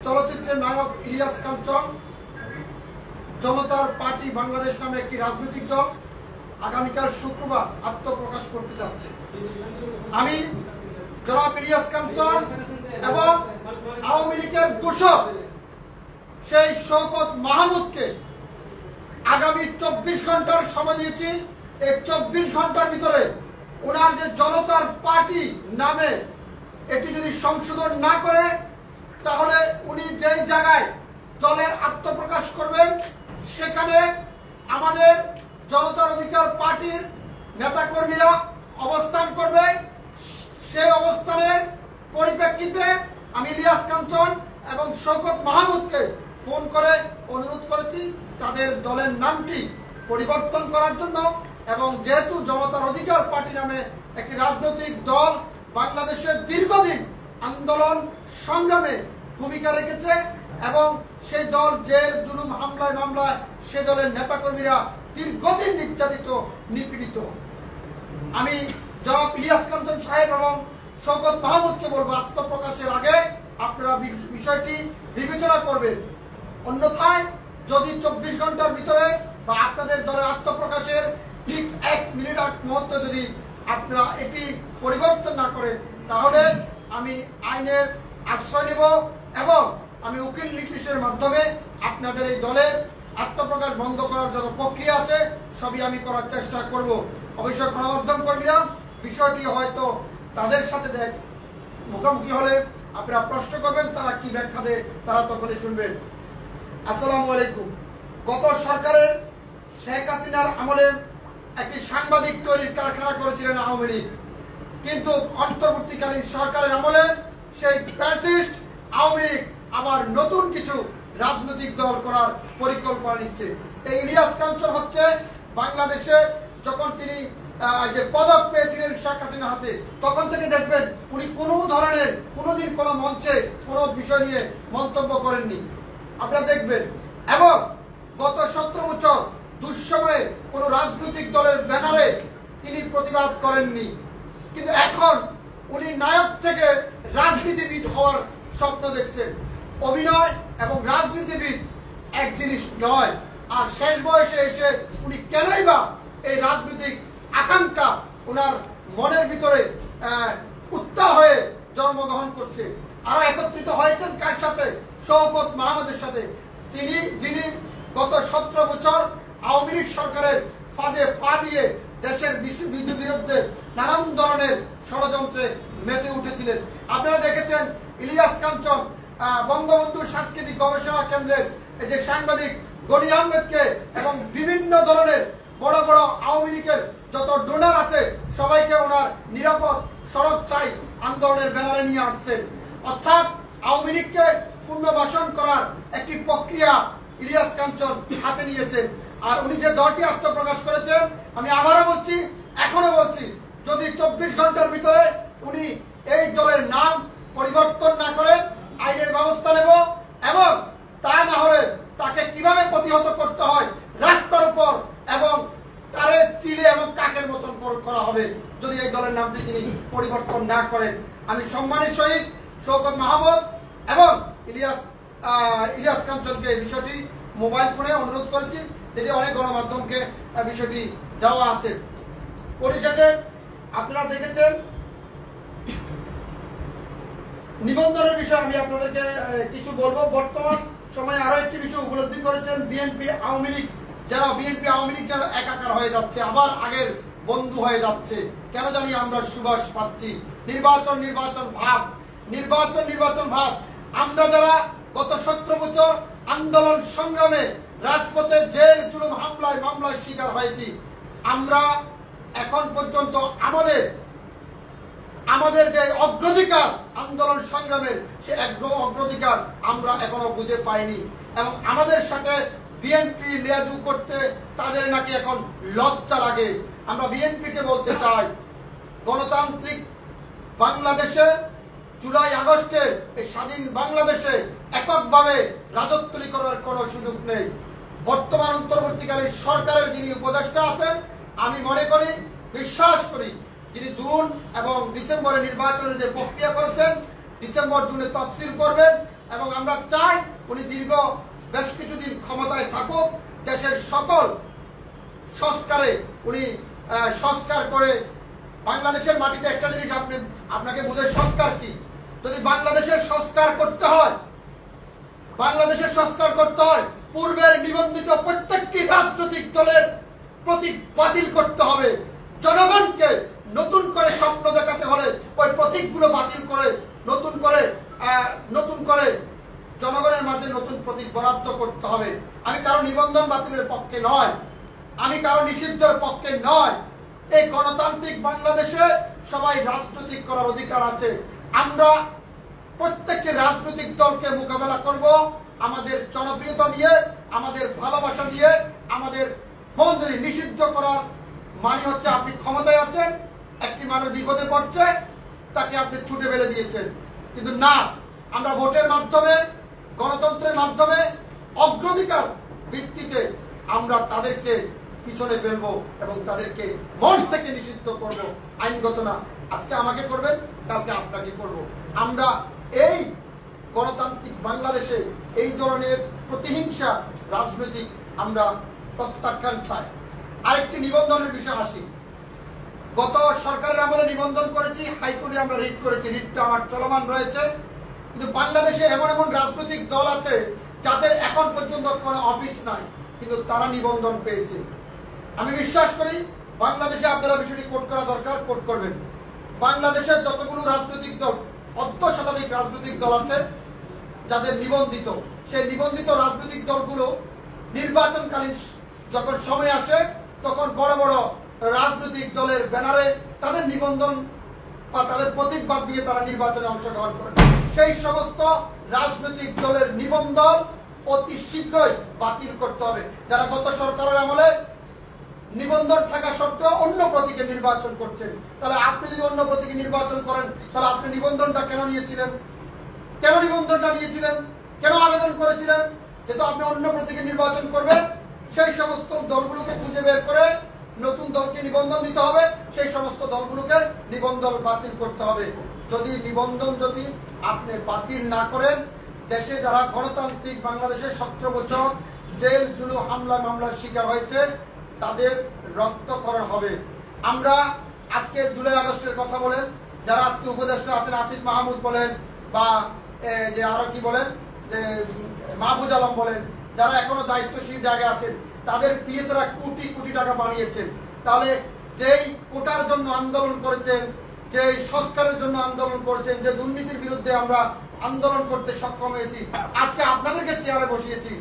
চলচ্চিত্রের নায়ক ইলিয়াস কাঞ্চন জনতার পার্টি বাংলাদেশ নামে একটি রাজনৈতিক দল আগামীকাল শুক্রবার আত্মপ্রকাশ করতে যাচ্ছে। আমি জনাব ইলিয়াস কাঞ্চন এবং আওয়ামী লীগের দূষক সেই শওকত মাহমুদকে আগামী 24 ঘন্টার সময় দিয়েছি। এই 24 ঘন্টার ভিতরে ওনার যে জনতার পার্টি নামে এটি যদি সংশোধন না করে, তাহলে উনি যেই জায়গায় দলের আত্মপ্রকাশ করবেন সেখানে আমাদের জনতার অধিকার পার্টির নেতাকর্মীরা অবস্থান করবে। সেই অবস্থানের পরিপ্রেক্ষিতে আমি ইলিয়াস কাঞ্চন এবং শওকত মাহমুদকে ফোন করে অনুরোধ করেছি তাদের দলের নামটি পরিবর্তন করার জন্য। এবং যেহেতু জনতার অধিকার পার্টি নামে একটি রাজনৈতিক দল বাংলাদেশের দীর্ঘদিন আন্দোলন সংগ্রামে ভূমিকা রেখেছে এবং সেই দল জেল জুলুম হামলায় মামলায় সে দলের নেতাকর্মীরা দীর্ঘদিন নির্যাতিত নিপীড়িত, আমি জনাব ইলিয়াস কাঞ্চন সাহেব এবং শওকত মাহমুদকে বলবো আত্মপ্রকাশের আগে আপনারা বিষয়টি বিবেচনা করবেন। অন্যথায় যদি 24 ঘন্টার ভিতরে বা আপনাদের দলের আত্মপ্রকাশের ঠিক 1 মিনিট আগ মুহূর্তে যদি আপনারা এটি পরিবর্তন না করেন, তাহলে আমি আইনের আশ্রয় নেব এবং আমি উকিল লিখিতের মাধ্যমে আপনাদের এই দলের আত্মপ্রকাশ বন্ধ করার যত প্রক্রিয়া আছে সবই আমি করার চেষ্টা করব। অবশ্যই গণমাধ্যম কর্মীরা বিষয়টি হয়তো তাদের সাথে মুখোমুখি হলে আপনারা প্রশ্ন করবেন, তারা কি ব্যাখ্যা দেয় তারা তখনই শুনবেন। আসসালামু আলাইকুম। গত সরকারের শেখ হাসিনার আমলে একটি সাংবাদিক তৈরির কারখানা করেছিলেন আওয়ামী লীগ, কিন্তু অন্তর্বর্তীকালীন সরকারের আমলে সেই ফ্যাসিস্ট আওয়ামী লীগ আবার নতুন কিছু রাজনৈতিক দল করার পরিকল্পনা নিচ্ছে। এই ইলিয়াস কাঞ্চন হচ্ছে বাংলাদেশে যখন তিনি যে পদক পেয়েছিলেন শেখ হাসিনার হাতে, তখন থেকে দেখবেন উনি কোনো ধরনের কোনোদিন কোনো মঞ্চে কোনো বিষয় নিয়ে মন্তব্য করেননি, আপনারা দেখবেন। এবং গত 17 বছর দুঃসময়ে কোনো রাজনৈতিক দলের ব্যানারে তিনি প্রতিবাদ করেননি, কিন্তু এখন উনি নায়ক থেকে রাজনীতিবিদ হওয়ার স্বপ্ন দেখছেন। অভিনয় এবং রাজনীতিবিদ এক জিনিস নয়। আর শেষ বয়সে এসে উনি কেনই বা এই রাজনৈতিক আকাঙ্ক্ষা ওনার মনের ভিতরে উত্তাল হয়ে জন্মগ্রহণ করছে। আরো একত্রিত হয়েছেন কার সাথে? শওকত মাহমুদের সাথে, যিনি গত 17 বছর আওয়ামী লীগ সরকারের ফাঁদে পা দিয়ে দেশের বিরুদ্ধে নানান ধরনের ষড়যন্ত্রে মেতে উঠেছিলেন। আপনারা দেখেছেন ইলিয়াস কাঞ্চন বঙ্গবন্ধু সাংস্কৃতিক গবেষণা কেন্দ্রের এই যে সাংবাদিক গনি আহমেদকে এবং বিভিন্ন ধরনের বড় বড় আওয়ামী লীগের যত ডোনার আছে সবাইকে ওনার নিরাপদ সড়ক চাই আন্দোলনের ব্যানারে নিয়ে আসছেন। অর্থাৎ আওয়ামী লীগকে পুনর্বাসন করার একটি প্রক্রিয়া ইলিয়াস কাঞ্চন হাতে নিয়েছেন। আর উনি যে দলটি আত্মপ্রকাশ করেছেন, আমি আবারও বলছি, এখনো বলছি, যদি 24 ঘন্টার ভিতরে উনি এই দলের নাম পরিবর্তন না করেন আইনের ব্যবস্থা নেব এবং তা না হলে তাকে কিভাবে প্রতিহত করতে হয় রাস্তার উপর এবং তারে চিলে এবং কাকের মতন করা হবে যদি এই দলের নামটি তিনি পরিবর্তন না করেন। আমি সম্মানের সহিত শওকত মাহমুদ এবং ইলিয়াস কাঞ্চনকে এই বিষয়টি মোবাইল ফোনে অনুরোধ করেছি, যেটি অনেক গণমাধ্যমকে বিষয়টি দেওয়া আছে। পরিশেষে আপনারা দেখেছেন নিবন্ধনের বিষয়ে আমি আপনাদেরকে কিছু বলবো। বর্তমান সময়ে আরো একটি বিষয় উপলব্ধি করেছেন, বিএনপি আওয়ামী লীগ যেন একাকার হয়ে যাচ্ছে, আবার আগের বন্ধু হয়ে যাচ্ছে। কেন জানি আমরা সুবাস পাচ্ছি নির্বাচন ভাব। আমরা যারা গত 17 বছর আন্দোলন সংগ্রামে রাজপথে জেল জুলুম হামলায় মামলায় শিকার হয়েছি, আমরা এখন পর্যন্ত আমাদের যে অগ্রাধিকার আন্দোলন সংগ্রামের সে অগ্রাধিকার আমরা এখনো বুঝে পাইনি। এবং আমাদের সাথে বিএনপি লিয়াজু করতে তাদের নাকি এখন লজ্জা লাগে। আমরা বিএনপিকে বলতে চাই, গণতান্ত্রিক বাংলাদেশে জুলাই আগস্টে এই স্বাধীন বাংলাদেশে এককভাবে রাজত্ব করার কোনো সুযোগ নেই। বর্তমান অন্তর্বর্তীকালীন সরকারের যিনি উপদেষ্টা আছেন, আমি মনে করি, বিশ্বাস করি, যিনি জুন এবং ডিসেম্বরে নির্বাচনের যে প্রক্রিয়া করেছেন, ডিসেম্বর জুনে তফসিল করবেন, এবং আমরা চাই উনি দীর্ঘ বেশ কিছুদিন ক্ষমতায় থাকুক, দেশের সকল সংস্কারে উনি সংস্কার করে বাংলাদেশের মাটিতে একটা জিনিস আপনাকে বুঝে সংস্কার কি। যদি বাংলাদেশের সংস্কার করতে হয়, বাংলাদেশের সংস্কার করতে হয়, পূর্বের নিবন্ধিত প্রত্যেকটি রাজনৈতিক দলের প্রতীক বাতিল করতে হবে। জনগণকে নতুন করে স্বপ্ন দেখাতে হলে ওই প্রতীকগুলো বাতিল করে নতুন করে জনগণের মাঝে নতুন প্রতীক বরাদ্দ করতে হবে। আমি কারো নিবন্ধন বাতিলের পক্ষে নয়, আমি কারো নিষিদ্ধের পক্ষে নয়। এই গণতান্ত্রিক বাংলাদেশে সবাই রাজনৈতিক করার অধিকার আছে। আমরা প্রত্যেকটি রাজনৈতিক দলকে মোকাবেলা করব আমাদের জনপ্রিয়তা দিয়ে, আমাদের ভালোবাসা দিয়ে। আমাদের মন যদি নিষিদ্ধ করার মানে হচ্ছে আপনি ক্ষমতায় আছেন, একটি মানুষ বিপদে পড়ছে, তাকে আপনি ছুটে ফেলে দিয়েছেন। কিন্তু না, আমরা ভোটের মাধ্যমে, গণতন্ত্রের মাধ্যমে, অগ্রাধিকার ভিত্তিতে আমরা তাদেরকে পিছনে ফেলবো এবং তাদেরকে মন থেকে নিষিদ্ধ করব। আইনগত না, আজকে আমাকে করবেন, কালকে আপনাকে করব। আমরা এই গণতান্ত্রিক বাংলাদেশে এই ধরনের প্রতিহিংসা রাজনৈতিক আমরা প্রত্যাখ্যান চাই। আরেকটি নিবন্ধনের বিষয় আসি। গত সরকারের আমলে নিবন্ধন করেছি, হাইকোর্টে আমরা রিট করেছি, রিটটা আমার চলমান রয়েছে। কিন্তু বাংলাদেশে এমন এমন রাজনৈতিক দল আছে যাদের এখন পর্যন্ত কোনো অফিস নাই, কিন্তু তারা নিবন্ধন পেয়েছে। আমি বিশ্বাস করি বাংলাদেশে আপনারা বিষয়টি কোর্ট করা দরকার, কোর্ট করবেন। বাংলাদেশের যতগুলো রাজনৈতিক দল, ১০ শতাধিক রাজনৈতিক দল আছে যাদের নিবন্ধিত, সেই নিবন্ধিত রাজনৈতিক দলগুলো নির্বাচনকালীন যখন সময় আসে তখন বড় বড় রাজনৈতিক দলের ব্যানারে তাদের নিবন্ধন বা তাদের প্রতীক বাদ দিয়ে তারা নির্বাচনে অংশগ্রহণ করে। সেই সমস্ত রাজনৈতিক দলের নিবন্ধন অতি শীঘ্রই বাতিল করতে হবে। যারা গত সরকারের আমলে নিবন্ধন থাকা সত্ত্বেও অন্য প্রতীকে নির্বাচন করছেন, তাহলে আপনি যদি অন্য প্রতীকে নির্বাচন করেন, তাহলে আপনি নিবন্ধনটা কেন নিয়েছিলেন? কেন নিবন্ধনটা নিয়েছিলেন? কেন আবেদন করেছিলেন? যেহেতু আপনি অন্য প্রতীকে নির্বাচন করবেন, সেই সমস্ত দলগুলোকে খুঁজে বের করে নতুন দলকে নিবন্ধন দিতে হবে, সেই সমস্ত দলগুলোকে নিবন্ধন বাতিল করতে হবে। যদি নিবন্ধন যদি আপনি বাতিল না করেন, দেশে যারা গণতান্ত্রিক বাংলাদেশে 17 বছর জেল, জুলুম, হামলা মামলার শিকার হয়েছে তাদের রক্তক্ষরণ হবে। আমরা আজকে জুলাই আগস্টের কথা বলেন, যারা আজকে উপদেষ্টা আছেন, আসিফ মাহমুদ বলেন বা যে আরো কি বলেন, যে মাহফুজ আলম বলেন, যারা এখনো দায়িত্বশীল জায়গায় আছেন, তাদের পিএসরা কোটি কোটি টাকা বানিয়েছেন। তাহলে যেই কোটার জন্য আন্দোলন করেছেন, যে সংস্কারের জন্য আন্দোলন করেছেন, যে দুর্নীতির বিরুদ্ধে আমরা আন্দোলন করতে সক্ষম হয়েছি, আজকে আপনাদেরকে চেয়ারে বসিয়েছি,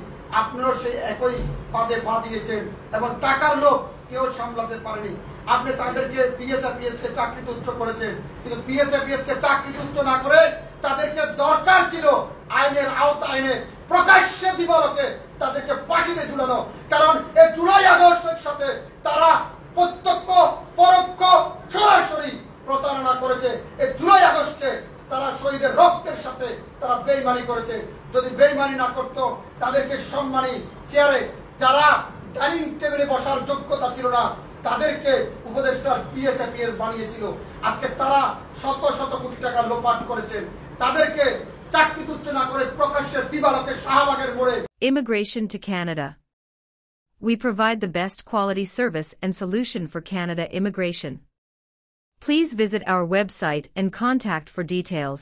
আপনারা সেই একই ফাঁদে পা দিয়েছেন এবং টাকার লোক কেউ সামলাতে পারেনি। আপনি তাদেরকে পিএসকে চাকরি তুচ্ছ করেছেন, কিন্তু পিএসকে চাকরি তুচ্ছ না করে তাদেরকে দরকার ছিল আইনের আওতায় এনে প্রকাশ্যে দিবালোকে তাদেরকে ফাঁসিতে ঝুলানো। কারণ এই জুলাই আগস্টের সাথে তারা প্রত্যক্ষ পরোক্ষ সরাসরি প্রতারণা করেছে। এই জুলাই আগস্টে তারা শহীদের রক্তের সাথে তারা বেইমানি করেছে। যদি বেইমানি না করতো, তাদেরকে সম্মানী চেয়ারে যারা ডাইনিং টেবিলে বসার যোগ্যতা ছিল না, তাদেরকে উপদেষ্টার পিএস বানিয়েছিল। আজকে তারা শত শত কোটি টাকা লোপাট করেছেন, তাদেরকে চাকরি তুচ্ছ না করে প্রকাশ্যে দিবালোকে শাহবাগের মোড়ে। Immigration to Canada. We provide the best quality service and solution for Canada immigration. Please visit our website and contact for details.